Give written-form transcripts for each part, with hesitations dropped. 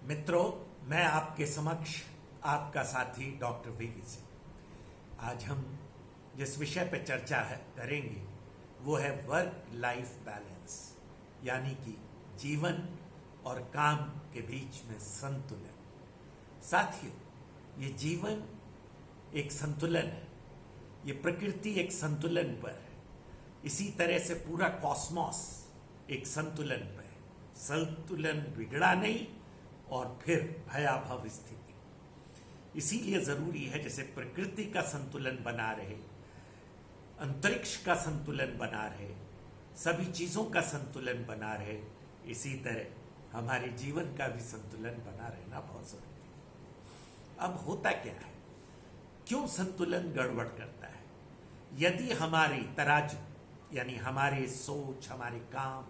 मित्रों, मैं आपके समक्ष आपका साथी डॉक्टर वीवी सिंह। आज हम जिस विषय पर चर्चा करेंगे वो है वर्क लाइफ बैलेंस, यानी कि जीवन और काम के बीच में संतुलन। साथियों, ये जीवन एक संतुलन है, ये प्रकृति एक संतुलन पर है, इसी तरह से पूरा कॉस्मॉस एक संतुलन पर है। संतुलन बिगड़ा नहीं और फिर भयावह स्थिति। इसीलिए जरूरी है जैसे प्रकृति का संतुलन बना रहे, अंतरिक्ष का संतुलन बना रहे, सभी चीजों का संतुलन बना रहे, इसी तरह हमारे जीवन का भी संतुलन बना रहना बहुत जरूरी है। अब होता क्या है, क्यों संतुलन गड़बड़ करता है? यदि हमारी तराजू यानी हमारे सोच, हमारे काम,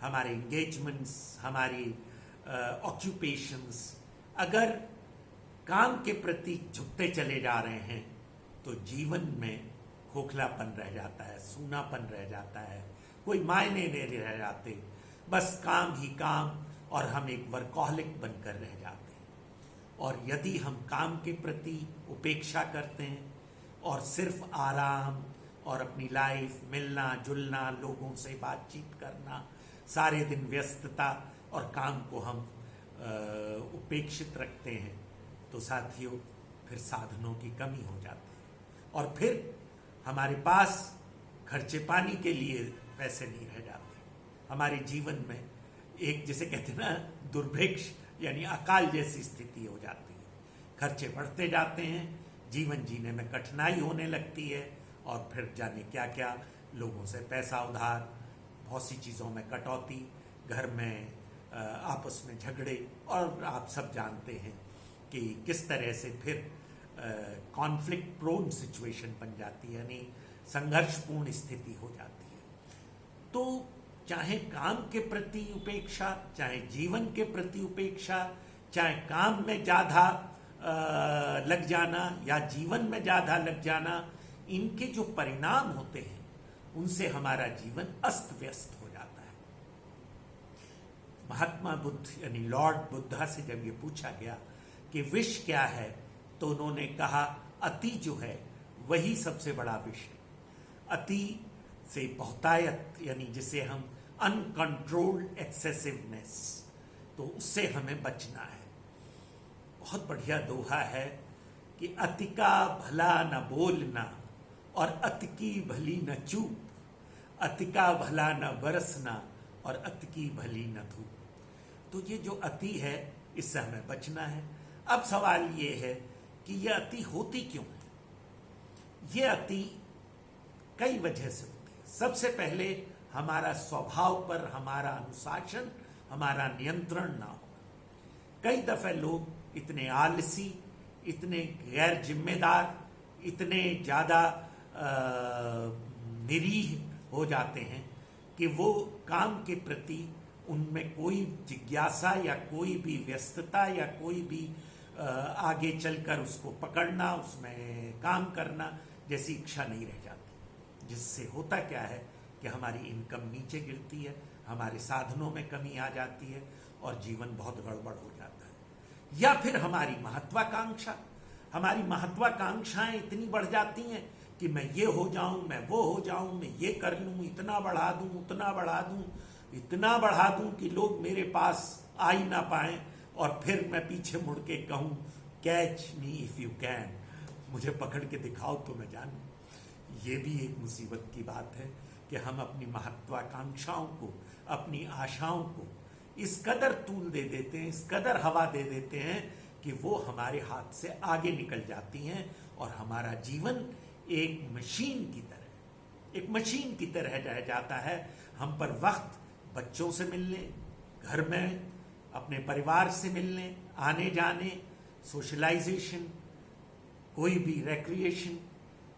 हमारे एंगेजमेंट्स, हमारी ऑक्यूपेशंस अगर काम के प्रति झुकते चले जा रहे हैं तो जीवन में खोखलापन रह जाता है, सूनापन रह जाता है, कोई मायने नहीं रह जाते, बस काम ही काम, और हम एक वर्कहॉलिक बनकर रह जाते हैं। और यदि हम काम के प्रति उपेक्षा करते हैं और सिर्फ आराम और अपनी लाइफ, मिलना जुलना, लोगों से बातचीत करना, सारे दिन व्यस्तता और काम को हम उपेक्षित रखते हैं, तो साथियों फिर साधनों की कमी हो जाती है और फिर हमारे पास खर्चे पानी के लिए पैसे नहीं रह जाते। हमारे जीवन में एक, जिसे कहते हैं ना, दुर्भिक्ष यानी अकाल जैसी स्थिति हो जाती है। खर्चे बढ़ते जाते हैं, जीवन जीने में कठिनाई होने लगती है और फिर जाने क्या क्या, लोगों से पैसा उधार, बहुत सी चीज़ों में कटौती, घर में आपस में झगड़े, और आप सब जानते हैं कि किस तरह से फिर कॉन्फ्लिक्ट प्रोन सिचुएशन बन जाती है, यानी संघर्षपूर्ण स्थिति हो जाती है। तो चाहे काम के प्रति उपेक्षा, चाहे जीवन के प्रति उपेक्षा, चाहे काम में ज़्यादा लग जाना या जीवन में ज़्यादा लग जाना, इनके जो परिणाम होते हैं उनसे हमारा जीवन अस्त व्यस्त हो जाता है। महात्मा बुद्ध यानी लॉर्ड बुद्धा से जब ये पूछा गया कि विष क्या है, तो उन्होंने कहा अति जो है वही सबसे बड़ा विष है। अति से बहुतायत यानी जिसे हम अनकंट्रोल्ड एक्सेसिवनेस, तो उससे हमें बचना है। बहुत बढ़िया दोहा है कि अति का भला न बोलना और अति की भली न चूप, अति का भला न बरसना और अति की भली न धूप। तो ये जो अति है इससे हमें बचना है। अब सवाल ये है कि ये अति होती क्यों है? ये अति कई वजह से होती है। सबसे पहले हमारा स्वभाव पर हमारा अनुशासन, हमारा नियंत्रण ना होना। कई दफे लोग इतने आलसी, इतने गैर जिम्मेदार, इतने ज़्यादा निरीह हो जाते हैं कि वो काम के प्रति उनमें कोई जिज्ञासा या कोई भी व्यस्तता या कोई भी आगे चलकर उसको पकड़ना, उसमें काम करना जैसी इच्छा नहीं रह जाती। जिससे होता क्या है कि हमारी इनकम नीचे गिरती है, हमारे साधनों में कमी आ जाती है और जीवन बहुत गड़बड़ हो जाता है। या फिर हमारी महत्वाकांक्षाएं इतनी बढ़ जाती हैं कि मैं ये हो जाऊं, मैं वो हो जाऊं, मैं ये कर लूं, इतना बढ़ा दूं, उतना बढ़ा दूं, इतना बढ़ा दूं कि लोग मेरे पास आ ही ना पाएं, और फिर मैं पीछे मुड़ के कहूं catch me if you can, मुझे पकड़ के दिखाओ तो मैं जानूं। ये भी एक मुसीबत की बात है कि हम अपनी महत्वाकांक्षाओं को, अपनी आशाओं को इस कदर तूल दे देते हैं, इस कदर हवा दे देते हैं कि वो हमारे हाथ से आगे निकल जाती हैं और हमारा जीवन एक मशीन की तरह रह जाता है। हम पर वक्त बच्चों से मिलने, घर में अपने परिवार से मिलने, आने जाने, सोशलाइजेशन, कोई भी रिक्रिएशन,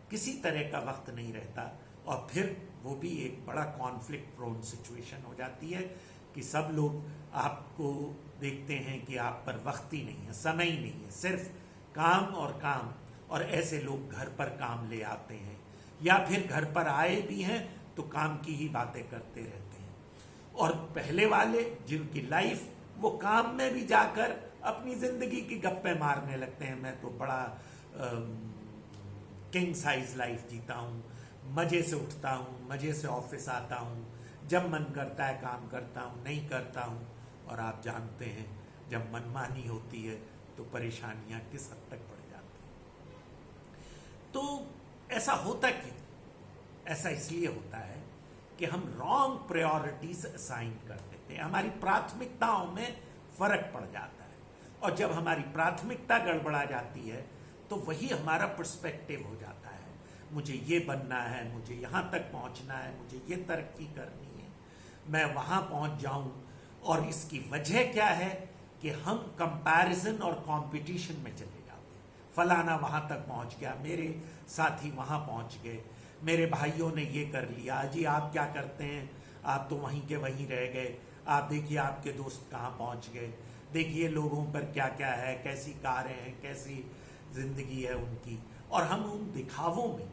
किसी तरह का वक्त नहीं रहता। और फिर वो भी एक बड़ा कॉन्फ्लिक्ट प्रोन सिचुएशन हो जाती है कि सब लोग आपको देखते हैं कि आप पर वक्त ही नहीं है, समय ही नहीं है, सिर्फ काम और काम, और ऐसे लोग घर पर काम ले आते हैं या फिर घर पर आए भी हैं तो काम की ही बातें करते रहते हैं। और पहले वाले जिनकी लाइफ वो काम में भी जाकर अपनी जिंदगी की गप्पे मारने लगते हैं, मैं तो बड़ा किंग साइज लाइफ जीता हूँ, मजे से उठता हूँ, मजे से ऑफिस आता हूँ, जब मन करता है काम करता हूँ, नहीं करता हूँ। और आप जानते हैं जब मनमानी होती है तो परेशानियां किस हद तक बढ़ जाती हैं। तो ऐसा होता क्यों? ऐसा इसलिए होता है कि हम रॉन्ग प्रायोरिटीज असाइन कर देते हैं, हमारी प्राथमिकताओं में फर्क पड़ जाता है। और जब हमारी प्राथमिकता गड़बड़ा जाती है तो वही हमारा पर्सपेक्टिव हो जाता है। मुझे ये बनना है, मुझे यहाँ तक पहुँचना है, मुझे ये तरक्की करनी है, मैं वहाँ पहुँच जाऊँ। और इसकी वजह क्या है कि हम कंपैरिजन और कंपटीशन में चले जाते हैं। फलाना वहाँ तक पहुँच गया, मेरे साथी वहाँ पहुँच गए, मेरे भाइयों ने ये कर लिया, अजी आप क्या करते हैं, आप तो वहीं के वहीं रह गए, आप देखिए आपके दोस्त कहाँ पहुँच गए, देखिए लोगों पर क्या क्या है, कैसी कारें हैं, कैसी जिंदगी है उनकी। और हम उन दिखावों में,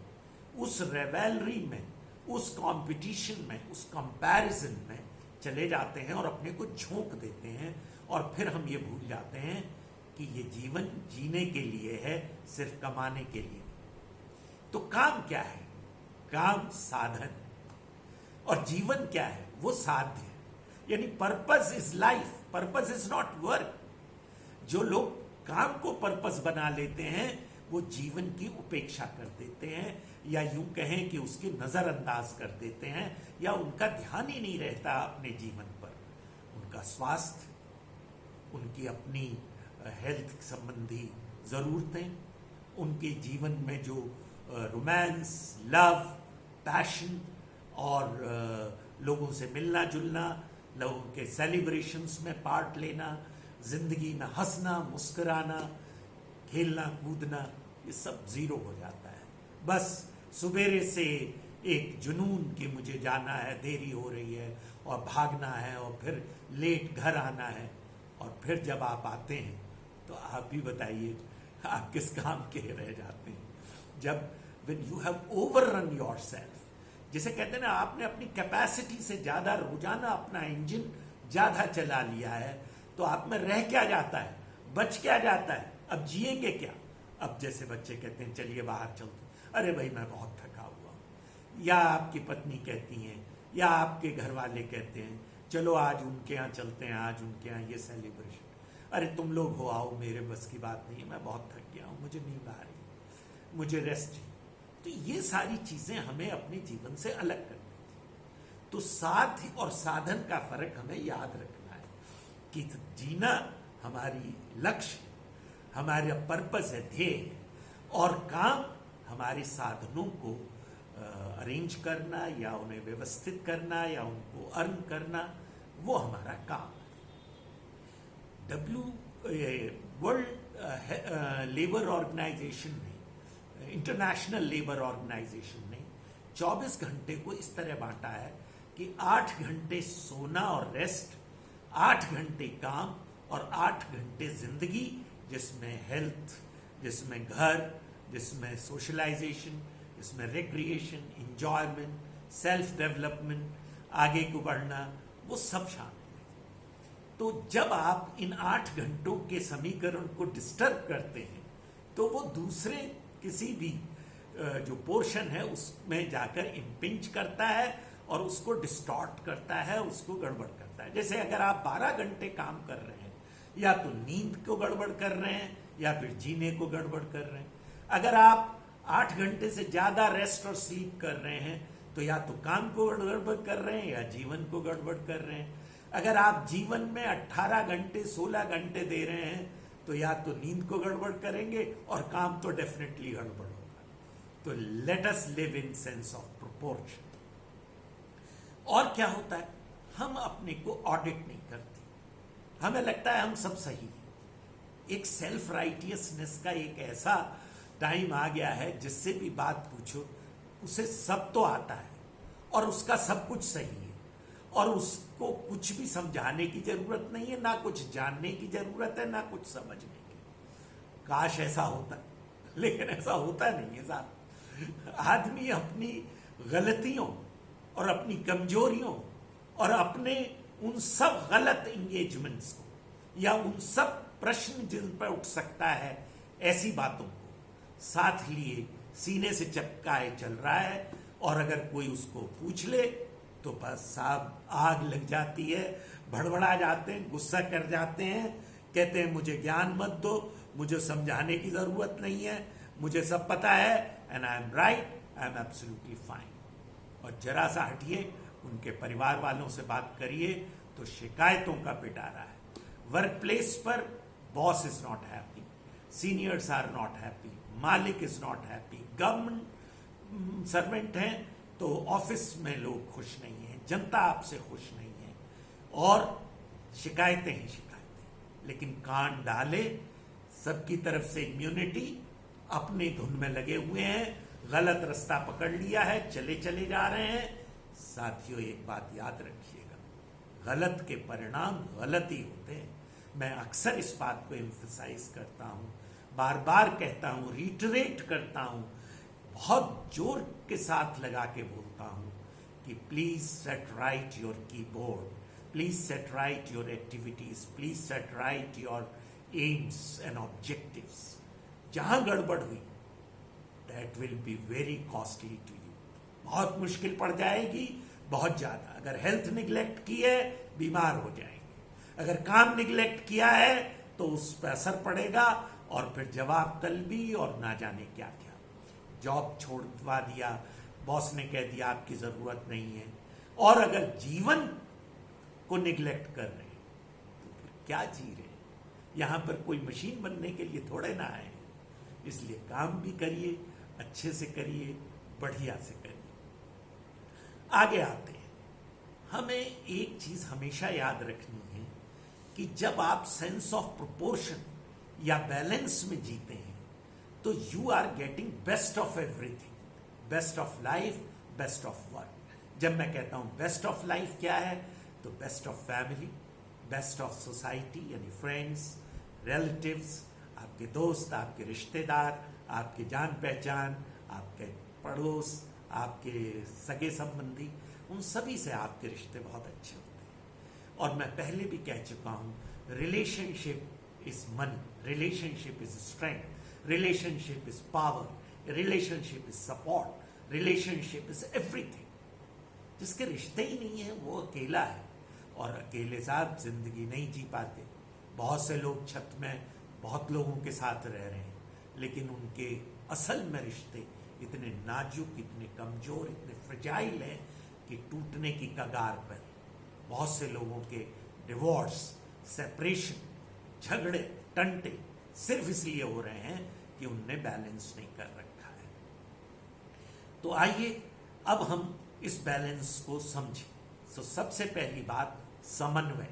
उस रेवेलरी में, उस कंपटीशन में, उस कंपैरिजन में चले जाते हैं और अपने को झोंक देते हैं। और फिर हम ये भूल जाते हैं कि ये जीवन जीने के लिए है, सिर्फ कमाने के लिए। तो काम क्या है? काम साधन, और जीवन क्या है? वो साध्य है। यानी purpose is life, purpose is not work. जो लोग काम को पर्पस बना लेते हैं वो जीवन की उपेक्षा कर देते हैं, या यूं कहें कि उसकी नजरअंदाज कर देते हैं, या उनका ध्यान ही नहीं रहता अपने जीवन पर। उनका स्वास्थ्य, उनकी अपनी हेल्थ संबंधी जरूरतें, उनके जीवन में जो रोमांस, लव, पैशन और लोगों से मिलना जुलना, लोगों के सेलिब्रेशंस में पार्ट लेना, जिंदगी में हंसना, मुस्कुराना, खेलना कूदना, ये सब जीरो हो जाता है। बस सुबेरे से एक जुनून कि मुझे जाना है, देरी हो रही है और भागना है, और फिर लेट घर आना है। और फिर जब आप आते हैं तो आप भी बताइए आप किस काम के रह जाते हैं। जब when you have overrun yourself, जिसे कहते हैं ना, आपने अपनी कैपेसिटी से ज्यादा रोजाना अपना इंजन ज्यादा चला लिया है, तो आप में रह क्या जाता है, बच क्या जाता है, अब जिएंगे क्या? अब जैसे बच्चे कहते हैं चलिए बाहर चलते, अरे भाई मैं बहुत थका हुआ हूं, या आपकी पत्नी कहती हैं, या आपके घर वाले कहते हैं चलो आज उनके यहाँ चलते हैं, आज उनके यहाँ ये सेलिब्रेशन, अरे तुम लोग हो आओ, मेरे बस की बात नहीं है, मैं बहुत थक गया हूँ, मुझे नींद आ रही, मुझे रेस्ट चाहिए। तो ये सारी चीजें हमें अपने जीवन से अलग करनी है। तो साध्य और साधन का फर्क हमें याद रखना है कि जीना हमारी लक्ष्य, हमारा पर्पस है, ध्येय, और काम हमारे साधनों को अरेंज करना, या उन्हें व्यवस्थित करना, या उनको अर्न करना, वो हमारा काम है। वर्ल्ड लेबर ऑर्गेनाइजेशन ने, इंटरनेशनल लेबर ऑर्गेनाइजेशन ने 24 घंटे को इस तरह बांटा है कि 8 घंटे सोना और रेस्ट, 8 घंटे काम और 8 घंटे जिंदगी, जिसमें हेल्थ, जिसमें घर, जिसमें सोशलाइजेशन, जिसमें रिक्रिएशन, इंजॉयमेंट, सेल्फ डेवलपमेंट, आगे को बढ़ना, वो सब शामिल है। तो जब आप इन 8 घंटों के समीकरण को डिस्टर्ब करते हैं तो वो दूसरे किसी भी जो पोर्शन है उसमें जाकर इम्पिंच करता है और उसको डिस्टॉर्ट करता है, उसको गड़बड़ करता है। जैसे अगर आप 12 घंटे काम कर रहे हैं, या तो नींद को गड़बड़ कर रहे हैं या फिर जीने को गड़बड़ कर रहे हैं। अगर आप 8 घंटे से ज्यादा रेस्ट और स्लीप कर रहे हैं तो या तो काम को गड़बड़ कर रहे हैं या जीवन को गड़बड़ कर रहे हैं। अगर आप जीवन में 18 घंटे 16 घंटे दे रहे हैं तो या तो नींद को गड़बड़ करेंगे और काम तो डेफिनेटली गड़बड़ होगा। तो let us live in sense of proportion. और क्या होता है, हम अपने को ऑडिट नहीं करते, हमें लगता है हम सब सही है। एक सेल्फ राइटियसनेस का एक ऐसा टाइम आ गया है जिससे भी बात पूछो उसे सब तो आता है और उसका सब कुछ सही है और उसको कुछ भी समझाने की जरूरत नहीं है, ना कुछ जानने की जरूरत है, ना कुछ समझने की। काश ऐसा होता, लेकिन ऐसा होता नहीं है साहब। आदमी अपनी गलतियों और अपनी कमजोरियों और अपने उन सब गलत इंगेजमेंट्स को या उन सब प्रश्न जिन पर उठ सकता है, ऐसी बातों को साथ लिए सीने से चपकाए चल रहा है। और अगर कोई उसको पूछ ले तो बस साहब आग लग जाती है, भड़बड़ा जाते हैं, गुस्सा कर जाते हैं, कहते हैं मुझे ज्ञान मत दो, मुझे समझाने की जरूरत नहीं है, मुझे सब पता है, and I am right, I am absolutely fine. और जरा सा हटिए, उनके परिवार वालों से बात करिए तो शिकायतों का पिटारा है। वर्क प्लेस पर boss is not happy, seniors are not happy, मालिक is not happy, government servant हैं तो ऑफिस में लोग खुश नहीं हैं, जनता आपसे खुश नहीं है, और शिकायतें ही शिकायतें। लेकिन कान डाले, सबकी तरफ से इम्यूनिटी, अपनी धुन में लगे हुए हैं, गलत रास्ता पकड़ लिया है, चले चले जा रहे हैं। साथियों, एक बात याद रखिएगा, गलत के परिणाम गलत ही होते हैं। मैं अक्सर इस बात को एम्फसाइज करता हूं, बार बार कहता हूं, रिटरेट करता हूं, बहुत जोर के साथ लगा के बोलता हूं कि please set right your keyboard, please set right your activities, please set right your aims and objectives. जहां गड़बड़ हुई, that will be very costly to you, बहुत मुश्किल पड़ जाएगी, बहुत ज्यादा। अगर हेल्थ निग्लेक्ट की है, बीमार हो जाएंगे, अगर काम निग्लेक्ट किया है तो उस पर असर पड़ेगा, और फिर जवाब तलबी और ना जाने क्या क्या। जॉब छोड़वा दिया, बॉस ने कह दिया आपकी जरूरत नहीं है, और अगर जीवन को निग्लेक्ट कर रहे हैं तो फिर क्या जी रहे हैं? यहां पर कोई मशीन बनने के लिए थोड़े ना आए। इसलिए काम भी करिए, अच्छे से करिए, बढ़िया से करिए। आगे आते हैं, हमें एक चीज हमेशा याद रखनी है कि जब आप सेंस ऑफ प्रोपोर्शन या बैलेंस में जीते हैं तो you are getting best of everything, best of life, best of work. जब मैं कहता हूं बेस्ट ऑफ लाइफ क्या है, तो best of family, best of society, यानी फ्रेंड्स, रिलेटिव्स, आपके दोस्त, आपके रिश्तेदार, आपके जान पहचान, आपके पड़ोस, आपके सगे संबंधी, उन सभी से आपके रिश्ते बहुत अच्छे होते हैं। और मैं पहले भी कह चुका हूं, relationship is money, relationship is strength, relationship is power, relationship is support, relationship is everything। जिसके रिश्ते ही नहीं है वो अकेला है, और अकेले साथ जिंदगी नहीं जी पाते। बहुत से लोग छत में बहुत लोगों के साथ रह रहे हैं, लेकिन उनके असल में रिश्ते इतने नाजुक, इतने कमजोर, इतने फ्रजाइल हैं कि टूटने की कगार पर। बहुत से लोगों के डिवोर्स, सेपरेशन, झगड़े, टंटे सिर्फ इसलिए हो रहे हैं कि उनने बैलेंस नहीं कर रखा है। तो आइए अब हम इस बैलेंस को समझें। तो सबसे पहली बात, समन्वय।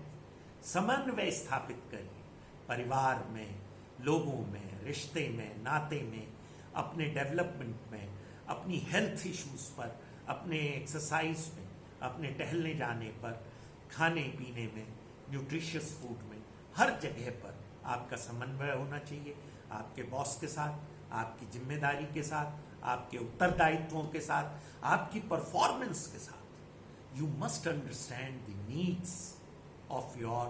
समन्वय स्थापित करिए परिवार में, लोगों में, रिश्ते में, नाते में, अपने डेवलपमेंट में, अपनी हेल्थ इश्यूज पर, अपने एक्सरसाइज में, अपने टहलने जाने पर, खाने पीने में, न्यूट्रिशियस फूड में, हर जगह पर आपका समन्वय होना चाहिए। आपके बॉस के साथ, आपकी जिम्मेदारी के साथ, आपके उत्तरदायित्वों के साथ, आपकी परफॉर्मेंस के साथ। You must understand the needs of your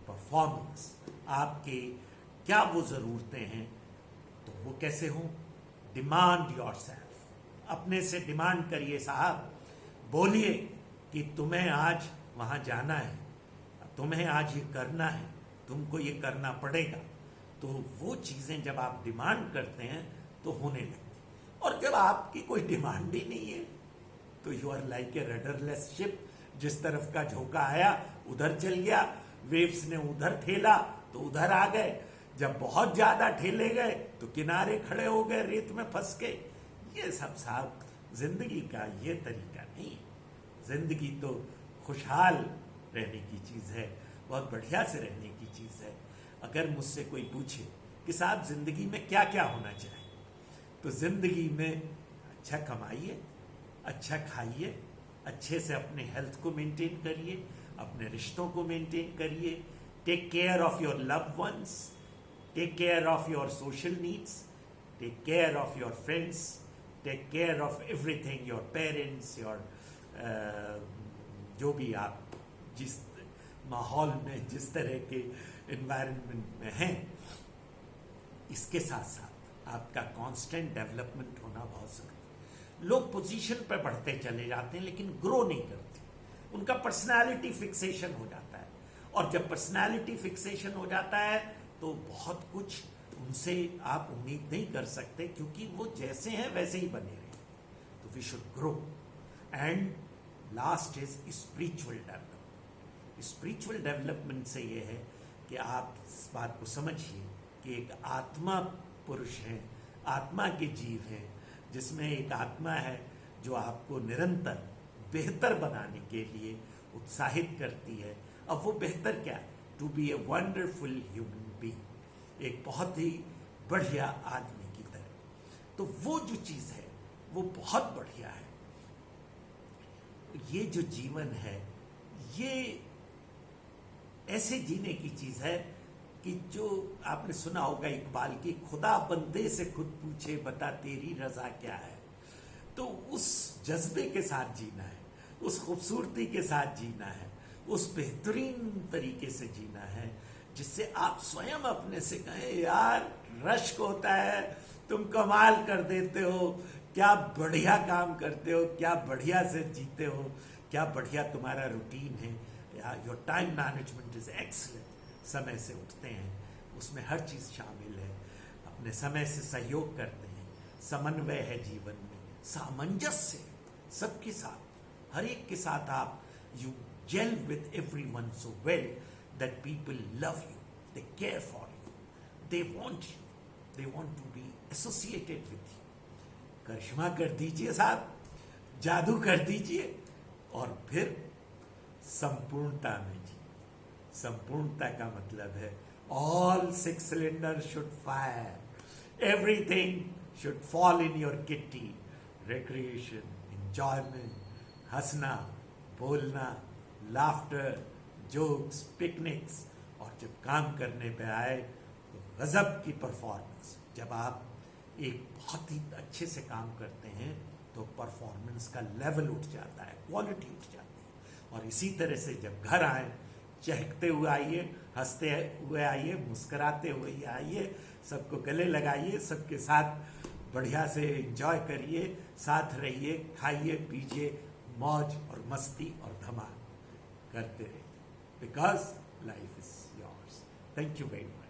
performance. आपके क्या वो जरूरतें हैं, तो वो कैसे हों? डिमांड योरसेल्फ, अपने से डिमांड करिए साहब। बोलिए कि तुम्हें आज वहां जाना है, तुम्हें आज ये करना है, तुमको ये करना पड़ेगा। तो वो चीजें जब आप डिमांड करते हैं तो होने लगती। और जब आपकी कोई डिमांड ही नहीं है तो you are like a rudderless ship, जिस तरफ का झोंका आया उधर चल गया, वेव्स ने उधर ठेला तो उधर आ गए, जब बहुत ज्यादा ठेले गए तो किनारे खड़े हो गए, रेत में फंस के। ये सब साहब जिंदगी का ये तरीका नहीं है। जिंदगी तो खुशहाल रहने की चीज है, बहुत बढ़िया से रहने की चीज है। अगर मुझसे कोई पूछे कि साहब जिंदगी में क्या क्या होना चाहिए, तो जिंदगी में अच्छा कमाइए, अच्छा खाइए, अच्छे से अपने हेल्थ को मेंटेन करिए, अपने रिश्तों को मेंटेन करिए, take care of your loved ones, take care of your social needs, take care of your friends, take care of everything, your parents, your जो भी आप जिस माहौल में, जिस तरह के एनवायरनमेंट में हैं, इसके साथ साथ आपका कांस्टेंट डेवलपमेंट होना बहुत जरूरी है। लोग पोजीशन पर बढ़ते चले जाते हैं लेकिन ग्रो नहीं करते, उनका पर्सनालिटी फिक्सेशन हो जाता है, और जब पर्सनालिटी फिक्सेशन हो जाता है तो बहुत कुछ उनसे आप उम्मीद नहीं कर सकते, क्योंकि वो जैसे हैं वैसे ही बने रहे। तो we should grow. And last is spiritual development. Spiritual development से ये है कि आप इस बात को समझिए कि एक आत्मा पुरुष है, आत्मा के जीव हैं, जिसमें एक आत्मा है जो आपको निरंतर बेहतर बनाने के लिए उत्साहित करती है। अब वो बेहतर क्या है? To be a wonderful human being, एक बहुत ही बढ़िया आदमी की तरह। तो वो जो चीज़ है वो बहुत बढ़िया है। ये जो जीवन है ये ऐसे जीने की चीज़ है कि जो आपने सुना होगा इकबाल की, खुदा बंदे से खुद पूछे बता तेरी रजा क्या है। तो उस जज्बे के साथ जीना है, उस खूबसूरती के साथ जीना है, उस बेहतरीन तरीके से जीना है जिससे आप स्वयं अपने से कहें यार रश्क होता है, तुम कमाल कर देते हो, क्या बढ़िया काम करते हो, क्या बढ़िया से जीते हो, क्या बढ़िया तुम्हारा रूटीन है, your time management is excellent. समय से उठते हैं, उसमें हर चीज़ शामिल है, अपने समय से सहयोग करते हैं, समन्वय है जीवन में, सामंजस्य सबके साथ, हर एक के साथ आप you gel with everyone so well that people love you, they care for you, they want you, they want to be associated with you. करिश्मा कर दीजिए साहब, जादू कर दीजिए, और फिर संपूर्णता में जी। संपूर्णता का मतलब है all 6 cylinder should fire, everything should fall in your kitty, recreation, enjoyment, हंसना, बोलना, लाफ्टर, जोक्स, पिकनिक्स, और जब काम करने पे आए तो गजब की परफॉर्मेंस। जब आप एक बहुत ही अच्छे से काम करते हैं तो परफॉर्मेंस का लेवल उठ जाता है, क्वालिटी उठ जाती है। और इसी तरह से जब घर आए, चहकते हुए आइए, हंसते हुए आइए, मुस्कुराते हुए आइए, सबको गले लगाइए, सबके साथ बढ़िया से एंजॉय करिए, साथ रहिए, खाइए पीजिए, मौज और मस्ती और धमाल करते रहिए, because life is yours. Thank you very much.